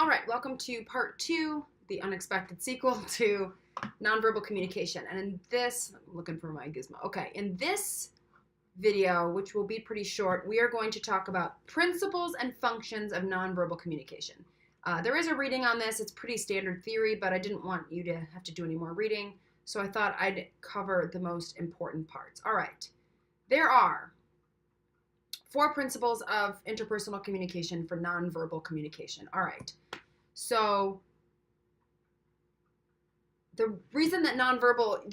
All right, welcome to part 2, the unexpected sequel to nonverbal communication. And in this, I'm looking for my gizmo. Okay, in this video, which will be pretty short, we are going to talk about principles and functions of nonverbal communication. There is a reading on this. It's pretty standard theory, but I didn't want you to have to do any more reading, so I thought I'd cover the most important parts. All right, there are 4 principles of interpersonal communication for nonverbal communication. All right. So the reason that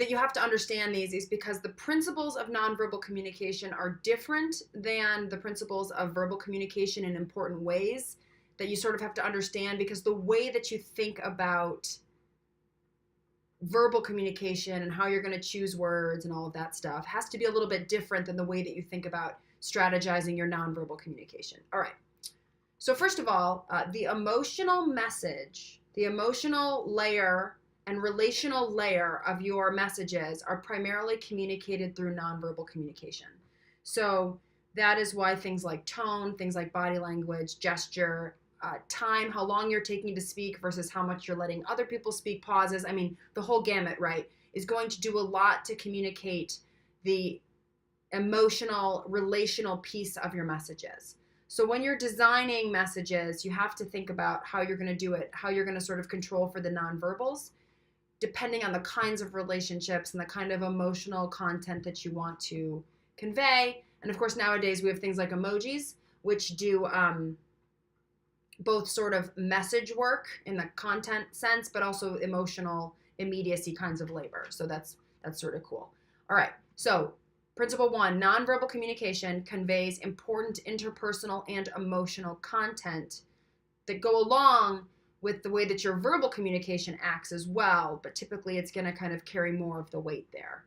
you have to understand these is because the principles of nonverbal communication are different than the principles of verbal communication in important ways that you sort of have to understand, because the way that you think about verbal communication and how you're going to choose words and all of that stuff has to be a little bit different than the way that you think about strategizing your nonverbal communication. All right. So first of all, the emotional message, the emotional layer and relational layer of your messages are primarily communicated through nonverbal communication. So that is why things like tone, things like body language, gesture, time, how long you're taking to speak versus how much you're letting other people speak, pauses, I mean, the whole gamut, right, is going to do a lot to communicate the emotional, relational piece of your messages. So when you're designing messages, you have to think about how you're going to do it, how you're going to sort of control for the nonverbals, depending on the kinds of relationships and the kind of emotional content that you want to convey. And of course, nowadays we have things like emojis, which do both sort of message work in the content sense, but also emotional immediacy kinds of labor. So that's sort of cool. All right, so Principle 1, nonverbal communication conveys important interpersonal and emotional content that go along with the way that your verbal communication acts as well, but typically it's going to kind of carry more of the weight there.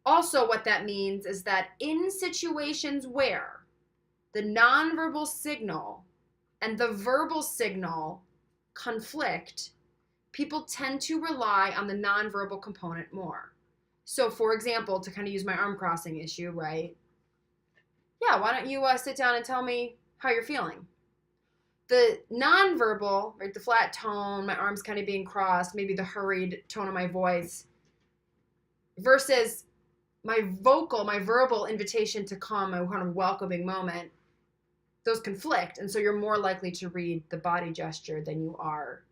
Also, what that means is that in situations where the nonverbal signal and the verbal signal conflict, people tend to rely on the nonverbal component more. So for example, to kind of use my arm crossing issue, right? Yeah, why don't you sit down and tell me how you're feeling? The nonverbal, right, the flat tone, my arms kind of being crossed, maybe the hurried tone of my voice, versus my verbal invitation to come, my kind of welcoming moment, those conflict. And so you're more likely to read the body gesture than you are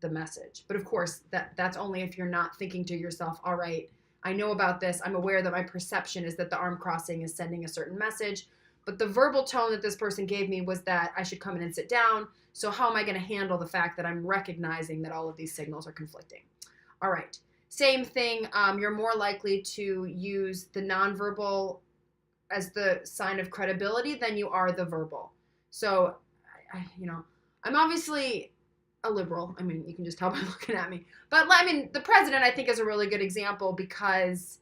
the message. But of course, that's only if you're not thinking to yourself, all right, I know about this. I'm aware that my perception is that the arm crossing is sending a certain message, but the verbal tone that this person gave me was that I should come in and sit down. So how am I going to handle the fact that I'm recognizing that all of these signals are conflicting? All right. Same thing. You're more likely to use the nonverbal as the sign of credibility than you are the verbal. So, I'm obviously a liberal. I mean, you can just tell by looking at me. But I mean, the president, I think, is a really good example, because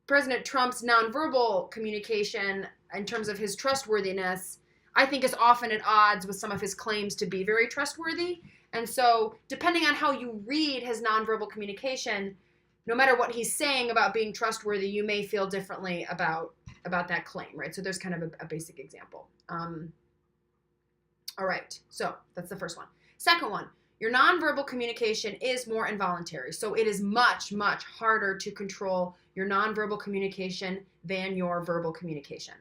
President Trump's nonverbal communication in terms of his trustworthiness, I think, is often at odds with some of his claims to be very trustworthy. And so depending on how you read his nonverbal communication, no matter what he's saying about being trustworthy, you may feel differently about that claim, right? So there's kind of a basic example. All right, so that's the first one. Second one, your nonverbal communication is more involuntary. So it is much, much harder to control your nonverbal communication than your verbal communication.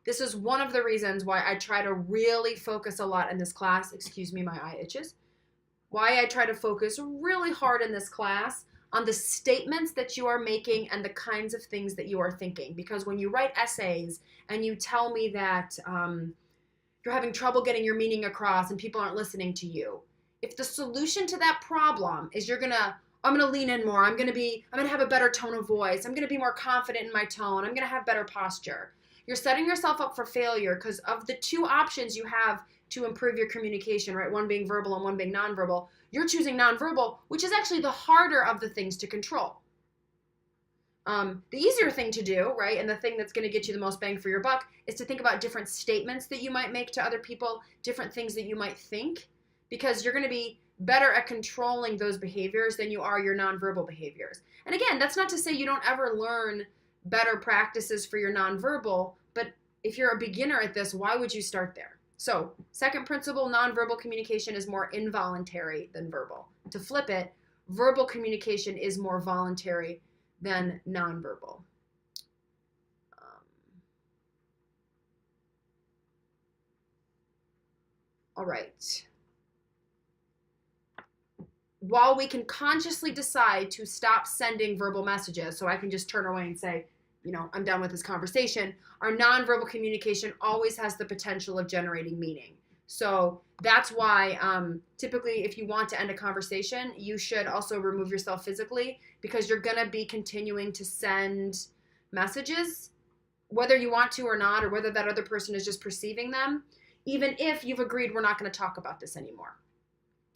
This is one of the reasons why I try to really focus a lot in this class. Excuse me, my eye itches. Why I try to focus really hard in this class on the statements that you are making and the kinds of things that you are thinking. Because when you write essays and you tell me that you're having trouble getting your meaning across and people aren't listening to you, if the solution to that problem is I'm gonna lean in more, I'm gonna have a better tone of voice, I'm gonna be more confident in my tone, I'm gonna have better posture, you're setting yourself up for failure, because of the 2 options you have to improve your communication, right? One being verbal and one being nonverbal. You're choosing nonverbal, which is actually the harder of the things to control. The easier thing to do, right, and the thing that's going to get you the most bang for your buck, is to think about different statements that you might make to other people, different things that you might think, because you're going to be better at controlling those behaviors than you are your nonverbal behaviors. And again, that's not to say you don't ever learn better practices for your nonverbal, but if you're a beginner at this, why would you start there? So, second principle, nonverbal communication is more involuntary than verbal. To flip it, verbal communication is more voluntary than nonverbal. All right. While we can consciously decide to stop sending verbal messages, so I can just turn away and say, I'm done with this conversation, our nonverbal communication always has the potential of generating meaning. So that's why typically if you want to end a conversation, you should also remove yourself physically, because you're going to be continuing to send messages, whether you want to or not, or whether that other person is just perceiving them, even if you've agreed we're not going to talk about this anymore.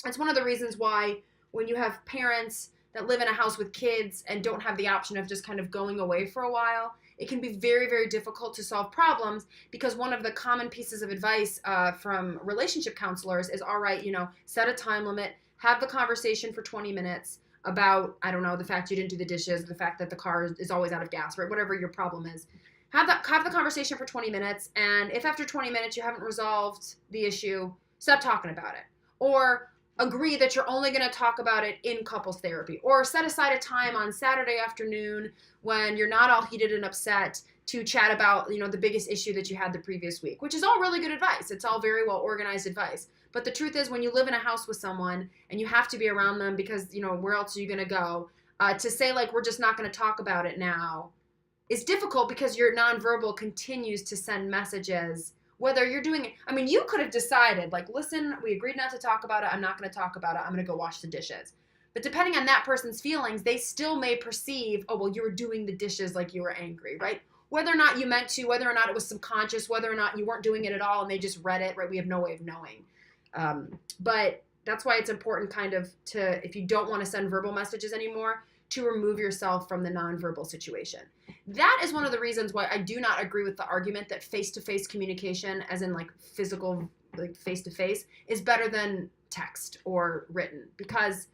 It's one of the reasons why when you have parents that live in a house with kids and don't have the option of just kind of going away for a while, it can be very, very difficult to solve problems, because one of the common pieces of advice from relationship counselors is, all right, set a time limit, have the conversation for 20 minutes about, I don't know, the fact you didn't do the dishes, the fact that the car is always out of gas, right? Whatever your problem is. Have the conversation for 20 minutes, and if after 20 minutes you haven't resolved the issue, stop talking about it. Or agree that you're only going to talk about it in couples therapy, or set aside a time on Saturday afternoon when you're not all heated and upset to chat about, the biggest issue that you had the previous week, which is all really good advice. It's all very well organized advice. But the truth is, when you live in a house with someone and you have to be around them because, where else are you going to go? To say like, we're just not going to talk about it now is difficult, because your nonverbal continues to send messages. Whether you're doing it, you could have decided, like, listen, we agreed not to talk about it. I'm not going to talk about it. I'm going to go wash the dishes. But depending on that person's feelings, they still may perceive, oh, well, you were doing the dishes like you were angry, right? Whether or not you meant to, whether or not it was subconscious, whether or not you weren't doing it at all and they just read it, right? We have no way of knowing. But that's why it's important kind of to, if you don't want to send verbal messages anymore, to remove yourself from the nonverbal situation. That is one of the reasons why I do not agree with the argument that face-to-face communication, as in like physical, like face-to-face, is better than text or written. Because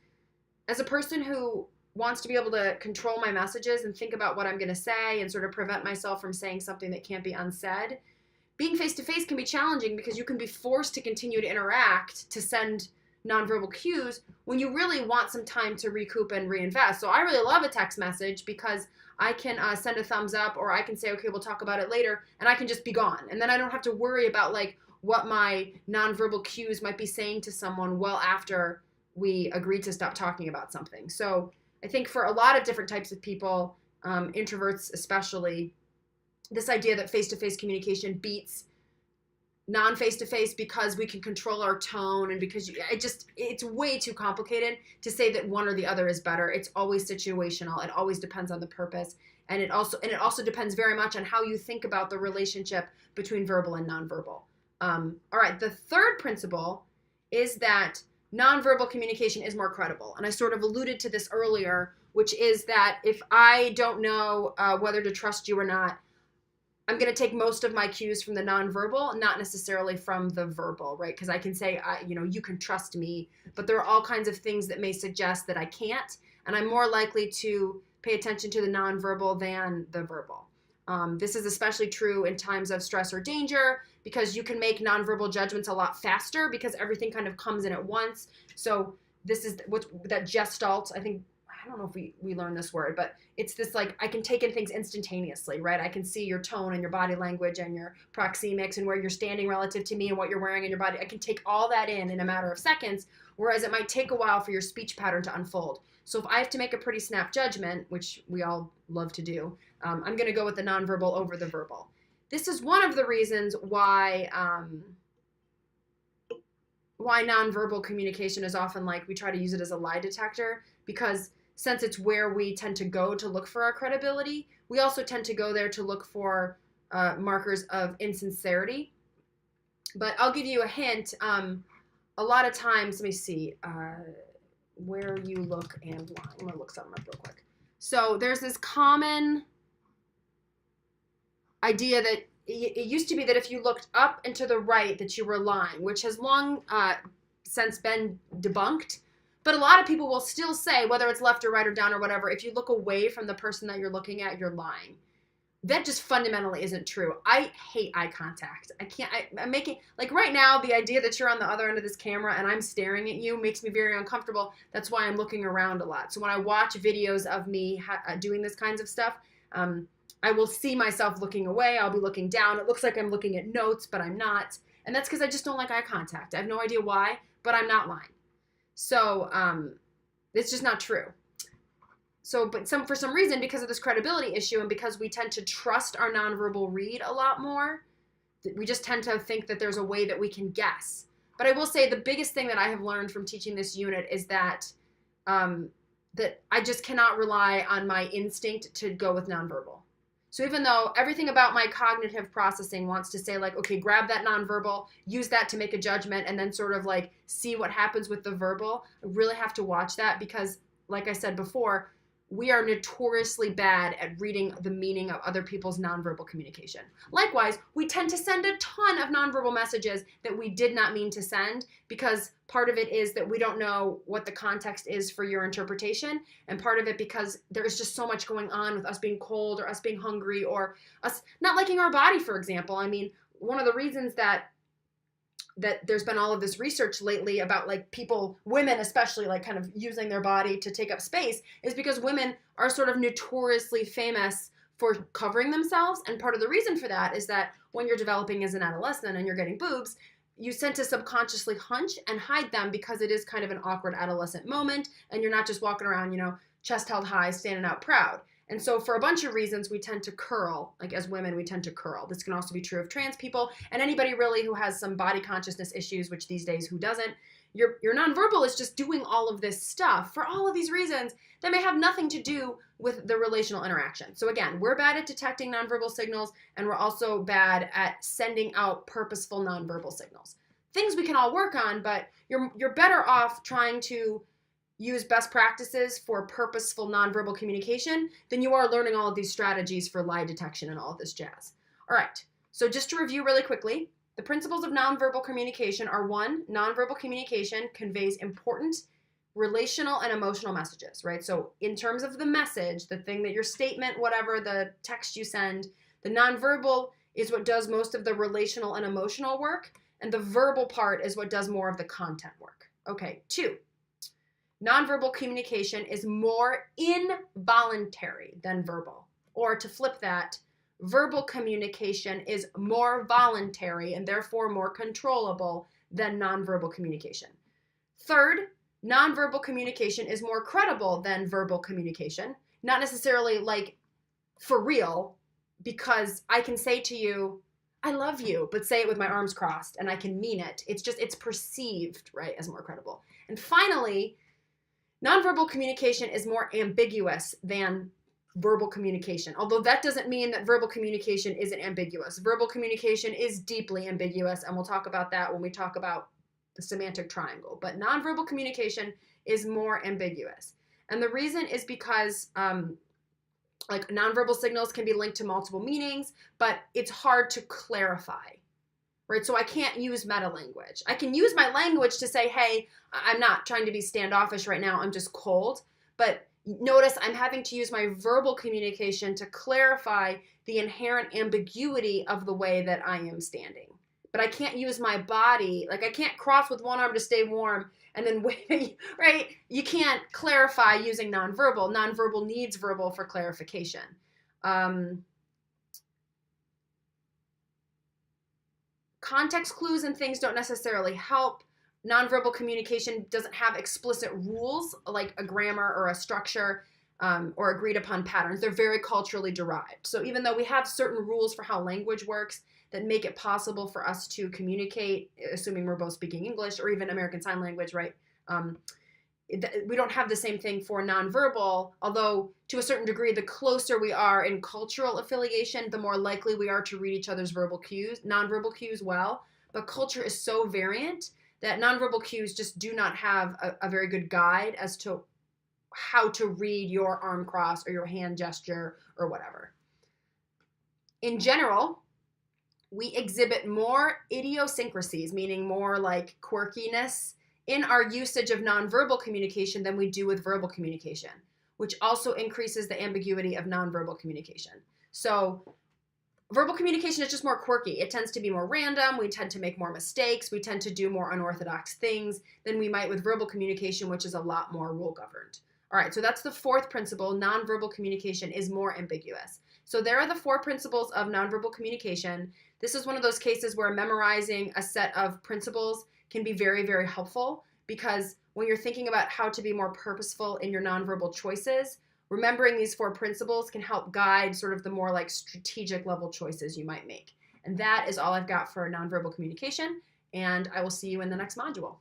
as a person who wants to be able to control my messages and think about what I'm going to say and sort of prevent myself from saying something that can't be unsaid, being face-to-face can be challenging, because you can be forced to continue to interact, to send nonverbal cues, when you really want some time to recoup and reinvest. So I really love a text message, because I can send a thumbs up, or I can say, okay, we'll talk about it later, and I can just be gone. And then I don't have to worry about like what my nonverbal cues might be saying to someone well after we agreed to stop talking about something. So I think for a lot of different types of people, introverts especially, this idea that face-to-face communication beats non-face-to-face, because we can control our tone, and because it's way too complicated to say that one or the other is better. It's always situational. It always depends on the purpose, and it also depends very much on how you think about the relationship between verbal and nonverbal. All right, the third principle is that nonverbal communication is more credible, and I sort of alluded to this earlier, which is that if I don't know whether to trust you or not, I'm going to take most of my cues from the nonverbal, not necessarily from the verbal, right? Because I can say, you can trust me, but there are all kinds of things that may suggest that I can't, and I'm more likely to pay attention to the nonverbal than the verbal. This is especially true in times of stress or danger, because you can make nonverbal judgments a lot faster, because everything kind of comes in at once. So this is that gestalt, I don't know if we learned this word, but it's this like, I can take in things instantaneously, right? I can see your tone and your body language and your proxemics and where you're standing relative to me and what you're wearing in your body. I can take all that in a matter of seconds, whereas it might take a while for your speech pattern to unfold. So if I have to make a pretty snap judgment, which we all love to do, I'm going to go with the nonverbal over the verbal. This is one of the reasons why nonverbal communication is often like, we try to use it as a lie detector, because since it's where we tend to go to look for our credibility, we also tend to go there to look for markers of insincerity. But I'll give you a hint. A lot of times, let me see, where you look and why. I'm going to look something up real quick. So there's this common idea that it used to be that if you looked up and to the right that you were lying, which has long since been debunked. But a lot of people will still say, whether it's left or right or down or whatever, if you look away from the person that you're looking at, you're lying. that just fundamentally isn't true. I hate eye contact. I'm making, like right now, the idea that you're on the other end of this camera and I'm staring at you makes me very uncomfortable. That's why I'm looking around a lot. So when I watch videos of me doing this kinds of stuff, I will see myself looking away. I'll be looking down. It looks like I'm looking at notes, but I'm not. And that's because I just don't like eye contact. I have no idea why, but I'm not lying. So it's just not true. So, but for some reason, because of this credibility issue and because we tend to trust our nonverbal read a lot more, we just tend to think that there's a way that we can guess. But I will say the biggest thing that I have learned from teaching this unit is that that I just cannot rely on my instinct to go with nonverbal. So even though everything about my cognitive processing wants to say like, okay, grab that nonverbal, use that to make a judgment, and then sort of like see what happens with the verbal, I really have to watch that because, like I said before, we are notoriously bad at reading the meaning of other people's nonverbal communication. Likewise, we tend to send a ton of nonverbal messages that we did not mean to send because part of it is that we don't know what the context is for your interpretation, and part of it because there is just so much going on with us being cold or us being hungry or us not liking our body, for example. I mean, one of the reasons that there's been all of this research lately about like people, women especially, like kind of using their body to take up space is because women are sort of notoriously famous for covering themselves. And part of the reason for that is that when you're developing as an adolescent and you're getting boobs, you tend to subconsciously hunch and hide them because it is kind of an awkward adolescent moment and you're not just walking around, you know, chest held high, standing out proud. And so for a bunch of reasons, we tend to curl. Like as women, we tend to curl. This can also be true of trans people and anybody really who has some body consciousness issues, which these days who doesn't. Your nonverbal is just doing all of this stuff for all of these reasons that may have nothing to do with the relational interaction. So again, we're bad at detecting nonverbal signals and we're also bad at sending out purposeful nonverbal signals. Things we can all work on, but you're better off trying to use best practices for purposeful nonverbal communication than you are learning all of these strategies for lie detection and all of this jazz. All right, so just to review really quickly, the principles of nonverbal communication are: 1, nonverbal communication conveys important relational and emotional messages, right? So in terms of the message, the thing that your statement, whatever the text you send, the nonverbal is what does most of the relational and emotional work, and the verbal part is what does more of the content work. Okay, 2, nonverbal communication is more involuntary than verbal. Or to flip that, verbal communication is more voluntary and therefore more controllable than nonverbal communication. 3rd, nonverbal communication is more credible than verbal communication. Not necessarily like for real, because I can say to you, I love you, but say it with my arms crossed and I can mean it. It's perceived, right, as more credible. And finally, nonverbal communication is more ambiguous than verbal communication, although that doesn't mean that verbal communication isn't ambiguous. Verbal communication is deeply ambiguous, and we'll talk about that when we talk about the semantic triangle. But nonverbal communication is more ambiguous. And the reason is because like nonverbal signals can be linked to multiple meanings, but it's hard to clarify. Right? So I can't use meta language. I can use my language to say, hey, I'm not trying to be standoffish right now. I'm just cold. But notice I'm having to use my verbal communication to clarify the inherent ambiguity of the way that I am standing. But I can't use my body. Like I can't cross with one arm to stay warm and then wait, right? You can't clarify using nonverbal. Nonverbal needs verbal for clarification. Context clues and things don't necessarily help. Nonverbal communication doesn't have explicit rules like a grammar or a structure or agreed upon patterns. They're very culturally derived. So even though we have certain rules for how language works that make it possible for us to communicate, assuming we're both speaking English or even American Sign Language, right? We don't have the same thing for nonverbal, although to a certain degree, the closer we are in cultural affiliation, the more likely we are to read each other's verbal cues, nonverbal cues well. But culture is so variant that nonverbal cues just do not have a very good guide as to how to read your arm cross or your hand gesture or whatever. In general, we exhibit more idiosyncrasies, meaning more like quirkiness, in our usage of nonverbal communication than we do with verbal communication, which also increases the ambiguity of nonverbal communication. So verbal communication is just more quirky. It tends to be more random. We tend to make more mistakes. We tend to do more unorthodox things than we might with verbal communication, which is a lot more rule governed. All right, so that's the fourth principle. Nonverbal communication is more ambiguous. So there are the 4 principles of nonverbal communication. This is one of those cases where memorizing a set of principles can be very, very helpful, because when you're thinking about how to be more purposeful in your nonverbal choices, remembering these 4 principles can help guide sort of the more like strategic level choices you might make. And that is all I've got for nonverbal communication, and I will see you in the next module.